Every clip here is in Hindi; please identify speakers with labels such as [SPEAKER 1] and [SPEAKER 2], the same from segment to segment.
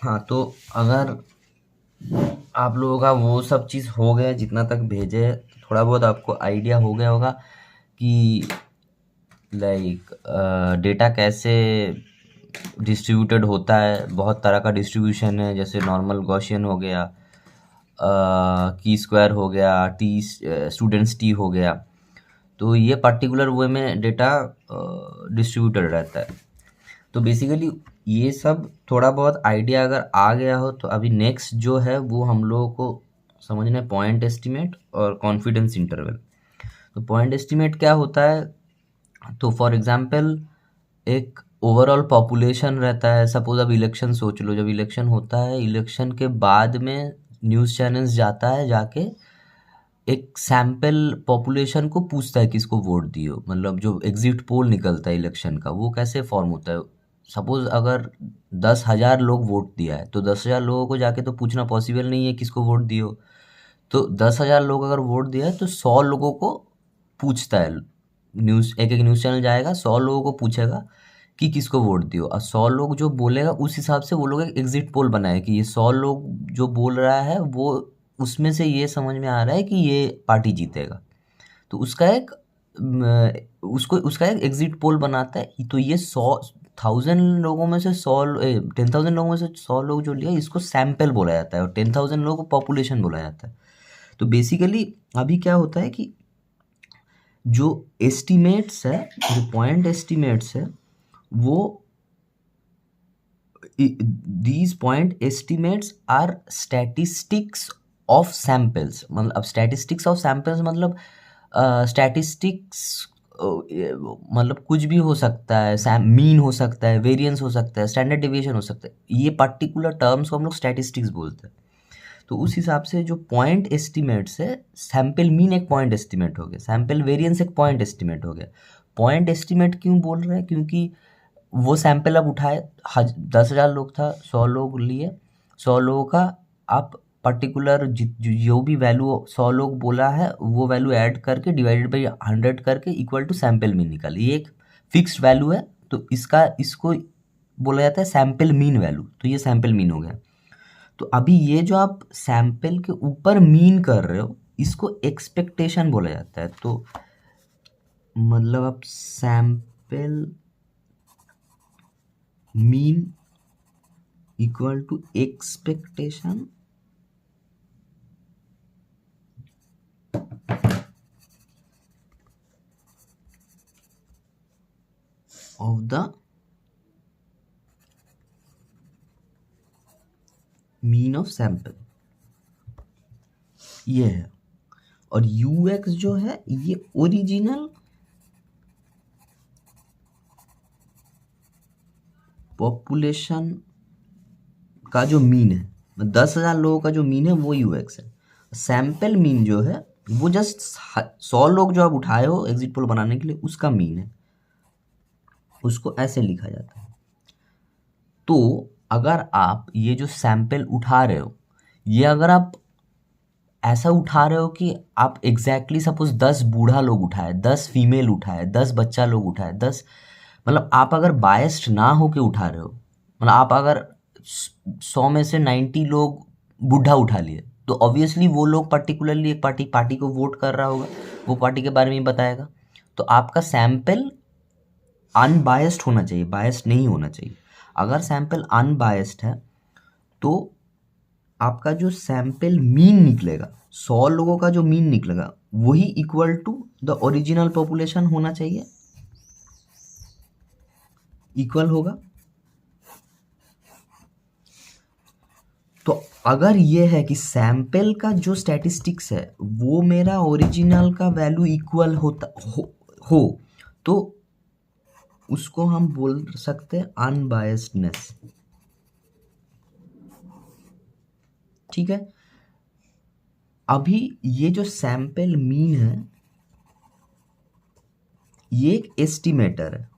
[SPEAKER 1] हाँ, तो अगर आप लोगों का वो सब चीज़ हो गया, जितना तक भेजे, थोड़ा बहुत आपको आइडिया हो गया होगा कि लाइक डेटा कैसे डिस्ट्रीब्यूटेड होता है। बहुत तरह का डिस्ट्रीब्यूशन है, जैसे नॉर्मल गॉसियन हो गया, की स्क्वायर हो गया, टी स्टूडेंट्स टी हो गया। तो ये पर्टिकुलर वे में डेटा डिस्ट्रीब्यूटेड रहता है। तो बेसिकली ये सब थोड़ा बहुत आइडिया अगर आ गया हो, तो अभी नेक्स्ट जो है वो हम लोगों को समझना है पॉइंट एस्टिमेट और कॉन्फिडेंस इंटरवल। तो पॉइंट एस्टिमेट क्या होता है? तो फॉर एग्जांपल एक ओवरऑल पॉपुलेशन रहता है। सपोज अब इलेक्शन सोच लो, जब इलेक्शन होता है, इलेक्शन के बाद में न्यूज़ चैनल्स जाता है, जाके एक सैंपल पॉपुलेशन को पूछता है किसको वोट दियो। मतलब जो एग्जिट पोल निकलता है इलेक्शन का, वो कैसे फॉर्म होता है? सपोज अगर 10,000 लोग वोट दिया है, तो 10,000 लोगों को जाके तो पूछना पॉसिबल नहीं है किसको वोट दियो। तो 10,000 लोग अगर वोट दिया है, तो 100 लोगों को पूछता है। न्यूज़ एक एक न्यूज़ चैनल जाएगा, 100 लोगों को पूछेगा कि किसको वोट दियो, और 100 लोग जो बोलेगा उस हिसाब से वो लोग एक एग्जिट पोल बनाए कि ये 100 लोग जो बोल रहा है वो, उसमें से ये समझ में आ रहा है कि ये पार्टी जीतेगा। तो उसका एक उसको उसका एक एग्जिट पोल बनाता है। तो ये 100,000 लोगों में से 10,000 लोगों में से 100 लोग जो लिया, इसको सैंपल बोला जाता है, और 10,000 लोगों को पॉपुलेशन बोला जाता है। तो बेसिकली अभी क्या होता है कि जो एस्टिमेट्स है, जो पॉइंट एस्टिमेट्स है, वो these point estimates are statistics of samples. मतलब अब स्टैटिस्टिक्स ऑफ सैंपल्स मतलब स्टैटिस्टिक्स मतलब कुछ भी हो सकता है। मीन हो सकता है, वेरिएंस हो सकता है, स्टैंडर्ड डिविएशन हो सकता है। ये पर्टिकुलर टर्म्स को हम लोग स्टैटिस्टिक्स बोलते हैं। तो उस हिसाब से जो पॉइंट एस्टिमेट्स है, सैंपल मीन एक पॉइंट एस्टिमेट हो गया, सैंपल वेरिएंस एक पॉइंट एस्टिमेट हो गया। पॉइंट एस्टिमेट क्यों बोल रहे हैं? क्योंकि वो सैंपल अब उठाए, 10,000 लोग था, 100 लोग लिए, 100 लोगों का आप पर्टिकुलर जो भी वैल्यू 100 लोग बोला है, वो वैल्यू ऐड करके डिवाइडेड बाई 100 करके इक्वल टू सैंपल मीन निकाली। ये एक फिक्स्ड वैल्यू है, तो इसको बोला जाता है सैंपल मीन वैल्यू। तो ये सैंपल मीन हो गया। तो अभी ये जो आप सैंपल के ऊपर मीन कर रहे हो, इसको एक्सपेक्टेशन बोला जाता है। तो मतलब आप sample mean equal to expectation of the mean of sample, ये है। और यूएक्स जो है, ये ओरिजिनल पॉपुलेशन का जो मीन है, 10,000 लोगों का जो मीन है, वो यूएक्स है। सैंपल मीन जो है, वो जस्ट 100 लोग जो आप उठाए हो एग्जिट पोल बनाने के लिए, उसका मीन है। उसको ऐसे लिखा जाता है। तो अगर आप ये जो सैंपल उठा रहे हो, ये अगर आप ऐसा उठा रहे हो कि आप एग्जैक्टली सपोज 10 बूढ़ा लोग उठाए, 10 फीमेल उठाए, 10 बच्चा लोग उठाए, 10, मतलब आप अगर बायस्ड ना होके उठा रहे हो, मतलब आप अगर 100 में से 90 लोग बूढ़ा उठा लिए, तो ऑब्वियसली वो लोग पर्टिकुलरली एक पार्टी को वोट कर रहा होगा, वो पार्टी के बारे में ही बताएगा। तो आपका सैंपल अनबायस्ड होना चाहिए, बायस्ड नहीं होना चाहिए। अगर सैंपल अनबायस्ड है, तो आपका जो सैंपल मीन निकलेगा, 100 लोगों का जो मीन निकलेगा, वही equal to the original population होना चाहिए, इक्वल होगा। तो अगर ये है कि सैंपल का जो स्टैटिस्टिक्स है, वो मेरा ओरिजिनल का वैल्यू इक्वल हो, तो उसको हम बोल सकते हैं अनबायस्डनेस। ठीक है। अभी ये जो सैंपल मीन है, ये एक एस्टिमेटर है।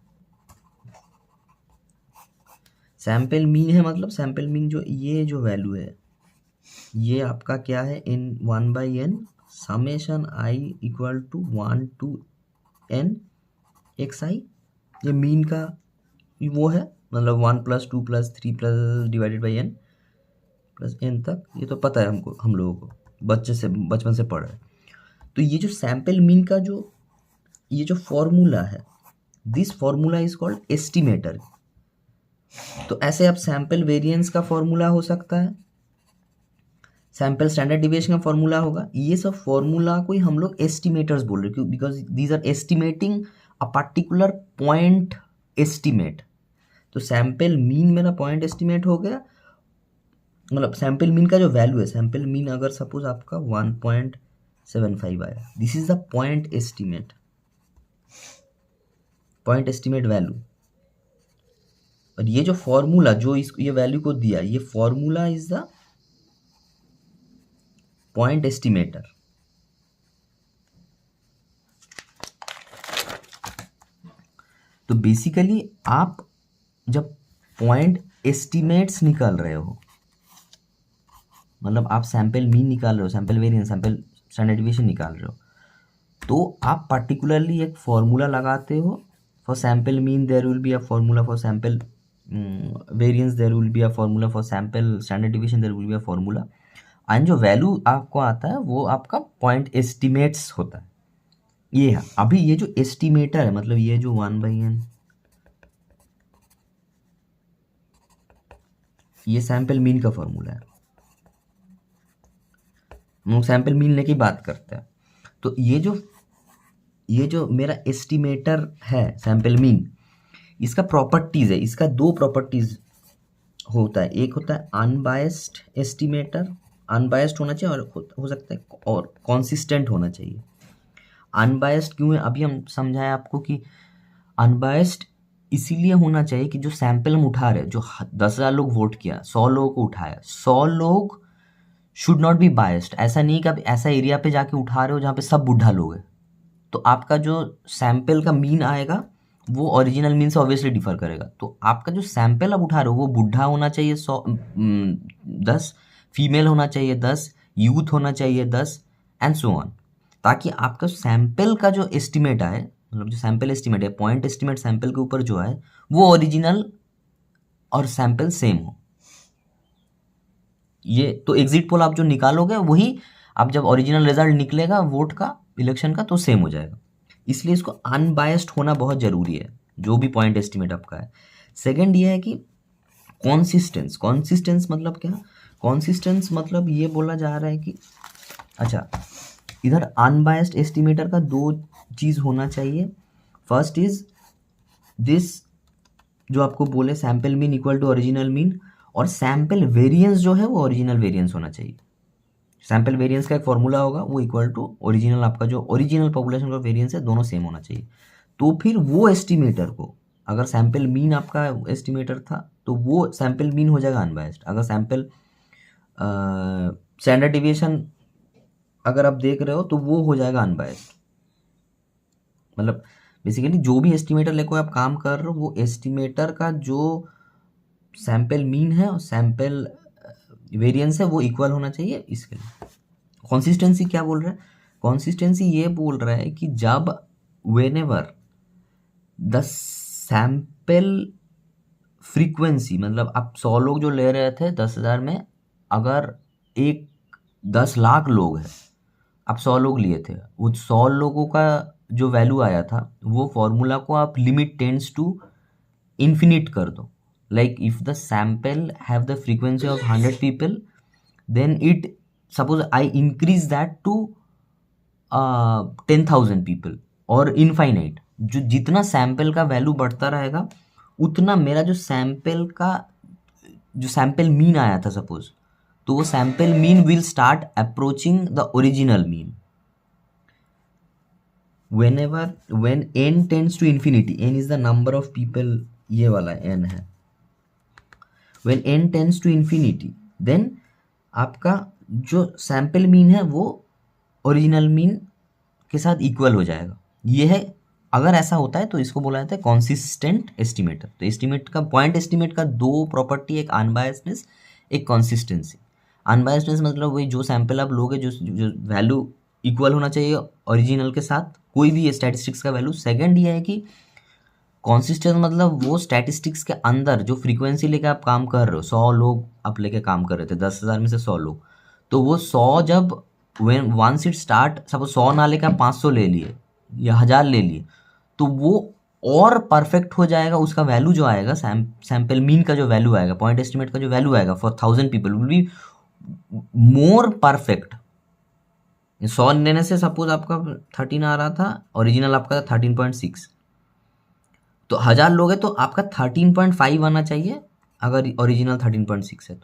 [SPEAKER 1] सैंपल मीन है मतलब सैंपल मीन जो ये जो वैल्यू है, ये आपका क्या है, इन 1/n summation I equal to 1 to n X I. ये मीन का वो है, मतलब 1 + 2 + 3 + divided by n। Plus n तक, ये तो पता है हमको, हम लोगों को बचपन से पढ़ा है। तो ये जो सैम्पल मीन का ये जो फॉर्मूला है, this formula is called estimator. तो ऐसे अब सैम्पल वेरिएंस का फॉर्मूला हो सकता है, सैम्पल स्टैंडर्ड डिविएशन का फॉर्मूला होगा। ये सब फॉर्मूला को ही हम लोग एस्टिमेटर्स बोल रहे हैं, क्यों? Because these are estimating a particular point estimate. तो सैम्पल मीन मेरा पॉइंट एस्टिमेट हो गया, मतलब सैम्पल मीन का जो वैल्यू है, सैम्पल मीन अगर सपोज आपका 1.75 आया, this is the point estimate, point estimate value. और ये जो फॉर्मूला जो ये वैल्यू को दिया, ये formula is the point estimator. तो बेसिकली आप जब पॉइंट एस्टिमेट्स निकाल रहे हो, मतलब आप सैम्पल मीन निकाल रहे हो, sample variance, sample standard deviation निकाल रहे हो, तो आप पर्टिकुलरली एक फॉर्मूला लगाते हो। For sample mean there will be a formula, for sample variance there will be a formula, for sample standard deviation there will be a formula. And जो वैल्यू आपको आता है वो आपका पॉइंट एस्टिमेट्स होता है। ये है अभी ये जो एस्टिमेटर है, मतलब ये जो 1/n, ये सैम्पल मीन का फॉर्मूला है। हम लोग सैम्पल मीन लेके बात करते हैं। तो ये जो मेरा एस्टिमेटर है सैम्पल मीन, इसका प्रॉपर्टीज है, इसका दो प्रॉपर्टीज होता है। एक होता है अनबायस्ड एस्टिमेटर, अनबायस्ड होना चाहिए, और हो सकता है और कॉन्सिस्टेंट होना चाहिए। अनबायस्ड क्यों है, अभी हम समझाएं आपको कि अनबायस्ड इसीलिए होना चाहिए कि जो सैंपल हम उठा रहे हैं, जो 10,000 लोग वोट किया, 100 लोगों को उठाया, 100 लोग शुड नॉट बी बायस्ड। ऐसा नहीं कि आप ऐसा एरिया पे जाके उठा रहे हो जहाँ पे सब बुढ़ा लोग हैं, तो आपका जो सैंपल का मीन आएगा वो ओरिजिनल मीन से ऑब्वियसली डिफर करेगा। तो आपका जो सैंपल आप उठा रहे हो वो बुढ़ा होना चाहिए 10, फीमेल होना चाहिए 10, यूथ होना चाहिए 10, एंड सो ऑन, ताकि आपका सैंपल का जो एस्टिमेट आए, मतलब जो सैंपल एस्टिमेट है, पॉइंट एस्टिमेट सैंपल के ऊपर जो आए, वो ओरिजिनल और सैंपल सेम हो। ये तो एग्जिट पोल आप जो निकालोगे वही, आप जब ओरिजिनल रिजल्ट निकलेगा वोट का, इलेक्शन का, तो सेम हो जाएगा। इसलिए इसको अनबायस्ड होना बहुत ज़रूरी है, जो भी पॉइंट एस्टिमेट आपका है। सेकंड ये है कि कॉन्सिस्टेंस। कॉन्सिस्टेंस मतलब क्या? कॉन्सिस्टेंस मतलब ये बोला जा रहा है कि अच्छा, इधर अनबायस्ड एस्टिमेटर का दो चीज़ होना चाहिए। फर्स्ट इज दिस, जो आपको बोले sample mean equal to original mean, और सैंपल वेरिएंस जो है वो ओरिजिनल वेरिएंस होना चाहिए। सैंपल वेरिएंस का एक फॉर्मूला होगा, वो इक्वल टू ओरिजिनल, आपका जो ओरिजिनल पॉपुलेशन का वेरिएंस है, दोनों सेम होना चाहिए। तो फिर वो एस्टिमेटर को, अगर सैंपल मीन आपका एस्टिमेटर था तो वो सैंपल मीन हो जाएगा अनबायस्ड। अगर सैंपल स्टैंडर्ड डिविएशन अगर आप देख रहे हो तो वो हो जाएगा अनबायस्ड। मतलब बेसिकली जो भी एस्टिमेटर लेकर आप काम कर रहे हो, वो एस्टिमेटर का जो सैंपल मीन है और सैंपल वेरिएंस है वो इक्वल होना चाहिए। इसके लिए कंसिस्टेंसी क्या बोल रहा है? कंसिस्टेंसी ये बोल रहा है कि जब व्हेनेवर द सैंपल फ्रीक्वेंसी, मतलब आप 100 लोग जो ले रहे थे 10,000 में, अगर एक 10 लाख लोग हैं, आप 100 लोग लिए थे, वो 100 लोगों का जो वैल्यू आया था, वो फॉर्मूला को आप लिमिट टेंड्स टू इन्फिनिट कर दो। Like if the sample have the frequency of 100 people, then it, suppose I increase that to 10,000 people और इनफाइनाइट, जो जितना सैंपल का वैल्यू बढ़ता रहेगा उतना मेरा जो सैंपल का जो सैंपल मीन आया था सपोज, तो वो sample mean will start approaching the original mean when n tends to infinity, n is the number of people, ये वाला n है, when n tends to infinity, then आपका जो सैंपल मीन है वो ओरिजिनल मीन के साथ इक्वल हो जाएगा। ये है, अगर ऐसा होता है तो इसको बोला जाता है कॉन्सिस्टेंट एस्टिमेटर। तो एस्टिमेट का, पॉइंट एस्टिमेट का दो प्रॉपर्टी, एक अनबायस्डनेस, एक कंसिस्टेंसी। अनबायस्डनेस मतलब वही, जो सैंपल आप लोगे जो वैल्यू इक्वल होना चाहिए ओरिजिनल के साथ, कोई भी स्टैटिस्टिक्स का वैल्यू। सेकंड ये है कि कंसिस्टेंट मतलब वो स्टैटिस्टिक्स के अंदर जो फ्रीक्वेंसी लेके आप काम कर रहे हो, 100 लोग आप लेके काम कर रहे थे, 10,000 में से 100 लोग, तो वो 100 जब वंस इट स्टार्ट, सपोज 100 ना लेके आप 500 ले लिए या 1000 ले लिए, तो वो और परफेक्ट हो जाएगा। उसका वैल्यू जो आएगा, सैम्पल मीन का जो वैल्यू आएगा, पॉइंट एस्टिमेट का जो वैल्यू आएगा for 1000 people will be more perfect. 100 लेने से सपोज आपका 13 आ रहा था, ओरिजिनल आपका 13.6, तो 1000 लोग हैं तो आपका 13.5 आना चाहिए अगर ओरिजिनल 13.6 है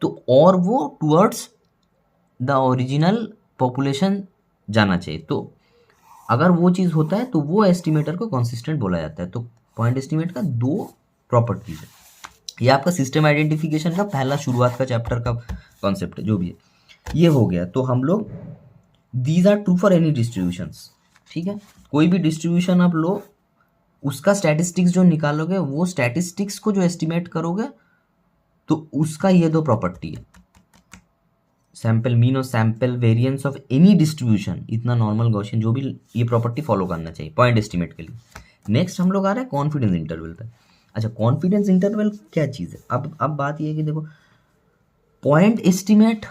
[SPEAKER 1] तो और वो टुवर्ड्स द ओरिजिनल पॉपुलेशन जाना चाहिए। तो अगर वो चीज़ होता है तो वो एस्टिमेटर को कंसिस्टेंट बोला जाता है। तो पॉइंट एस्टिमेट का 2 प्रॉपर्टीज है। ये आपका सिस्टम आइडेंटिफिकेशन का पहला शुरुआत का चैप्टर का कॉन्सेप्ट है, जो भी है ये हो गया। तो हम लोग these are true for any distributions, ठीक है। कोई भी डिस्ट्रीब्यूशन आप लो, उसका स्टैटिस्टिक्स जो निकालोगे, वो स्टैटिस्टिक्स को जो एस्टिमेट करोगे, तो उसका ये 2 प्रॉपर्टी है, सैम्पल मीन और sample variance of any distribution, इतना नॉर्मल गॉसियन, जो भी ये प्रॉपर्टी फॉलो करना चाहिए पॉइंट एस्टिमेट के लिए। नेक्स्ट हम लोग आ रहे हैं कॉन्फिडेंस इंटरवल पे। अच्छा, कॉन्फिडेंस इंटरवल क्या चीज़ है? अब बात ये है कि देखो, पॉइंट एस्टिमेट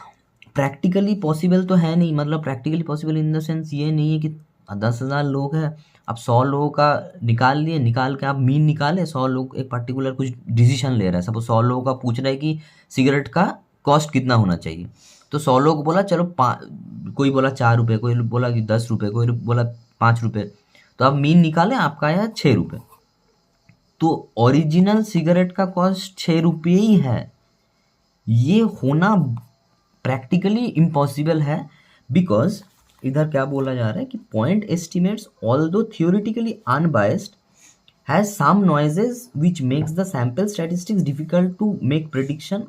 [SPEAKER 1] प्रैक्टिकली पॉसिबल तो है नहीं, मतलब practically possible in the sense ये नहीं है कि 10,000 लोग हैं, अब 100 लोगों का निकाल लिए, निकाल के आप मीन निकाले, 100 लोग एक पर्टिकुलर कुछ डिसीजन ले रहा है, सपोज 100 लोगों का पूछ रहा है कि सिगरेट का कॉस्ट कितना होना चाहिए, तो 100 लोग बोला चलो कोई बोला 4 रुपये, कोई बोला कि 10 रुपये, कोई बोला 5 रुपये, तो आप मीन निकाले, आपका आया 6 रुपये। तो ओरिजिनल सिगरेट का कॉस्ट 6 रुपये ही है। ये होना प्रैक्टिकली इम्पॉसिबल है, बिकॉज इधर क्या बोला जा रहा है कि point estimates although theoretically unbiased has some noises which makes the sample statistics difficult to make prediction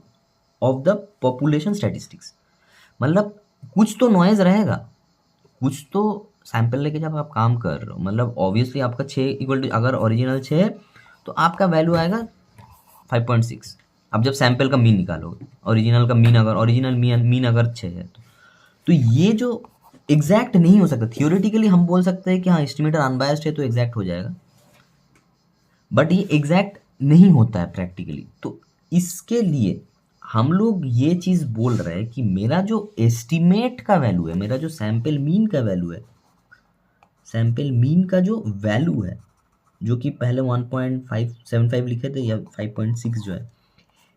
[SPEAKER 1] of the population statistics. मतलब कुछ तो नॉइज रहेगा, कुछ तो सैंपल लेके जब आप काम कर रहे हो, मतलब ऑब्वियसली आपका 6 इक्वल टू, अगर ओरिजिनल 6 है तो आपका वैल्यू आएगा 5.6। अब जब सैंपल का मीन निकालोगे, ओरिजिनल का मीन अगर मीन अगर 6 है तो ये जो एग्जैक्ट नहीं हो सकता। थियोरेटिकली हम बोल सकते हैं कि हाँ एस्टिमेटर अनबायस्ड है तो एग्जैक्ट हो जाएगा, बट ये एग्जैक्ट नहीं होता है प्रैक्टिकली। तो इसके लिए हम लोग ये चीज़ बोल रहे हैं कि मेरा जो एस्टिमेट का वैल्यू है, मेरा जो सैंपल मीन का वैल्यू है, सैंपल मीन का जो वैल्यू है, जो कि पहले 1.575 लिखे थे या 5.6 जो है,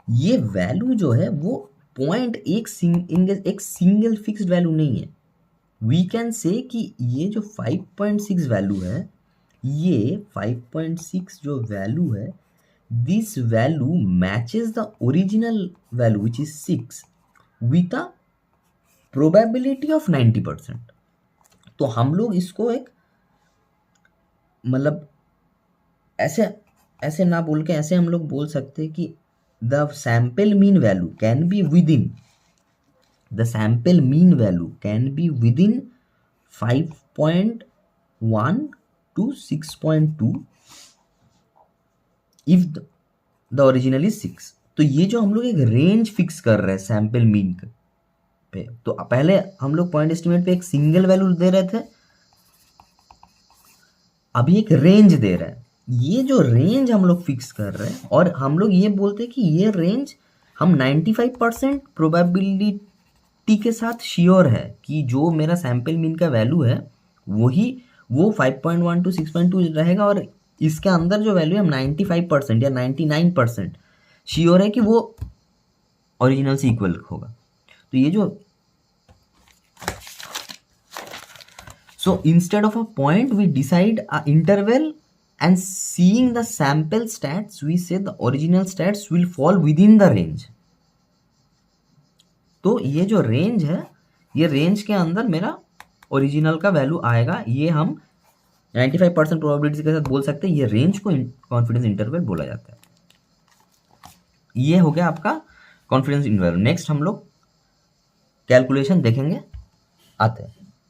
[SPEAKER 1] ये वैल्यू जो है वो पॉइंट एक सिंगल फिक्स्ड वैल्यू नहीं है। वी कैन से कि ये जो 5.6 वैल्यू है, ये 5.6 जो वैल्यू है, this value matches the original value which is 6 with a probability of 90%। तो हम लोग इसको एक मतलब ऐसे ना बोल के ऐसे हम लोग बोल सकते हैं कि the sample mean value can be within, the sample mean value can be within 5.1 to 6.2 if the original is 6। तो ये जो हम लोग एक रेंज फिक्स कर रहे हैं सैंपल मीन पे, तो पहले हम लोग पॉइंट एस्टिमेट पे एक सिंगल वैल्यू दे रहे थे, अभी एक रेंज दे रहा है। ये जो रेंज हम लोग फिक्स कर रहे हैं, और हम लोग ये बोलते हैं कि ये रेंज हम 95% प्रोबेबिलिटी के साथ श्योर है कि जो मेरा सैंपल मीन का वैल्यू है वो 5.1 टू 6.2 रहेगा, और इसके अंदर जो वैल्यू है हम 95% या 99% श्योर है कि वो ओरिजिनल से इक्वल होगा। तो ये जो so instead of a point we decide a interval and seeing the sample stats we say the original stats will fall within the range. तो ये जो रेंज है, ये रेंज के अंदर मेरा ओरिजिनल का वैल्यू आएगा। ये हम 95% प्रोबेबिलिटी के साथ बोल सकते हैं, ये रेंज को कॉन्फिडेंस इंटरवल बोला जाता है। ये हो गया आपका कॉन्फिडेंस इंटरवल। नेक्स्ट हम लोग कैलकुलेशन देखेंगे, आते हैं।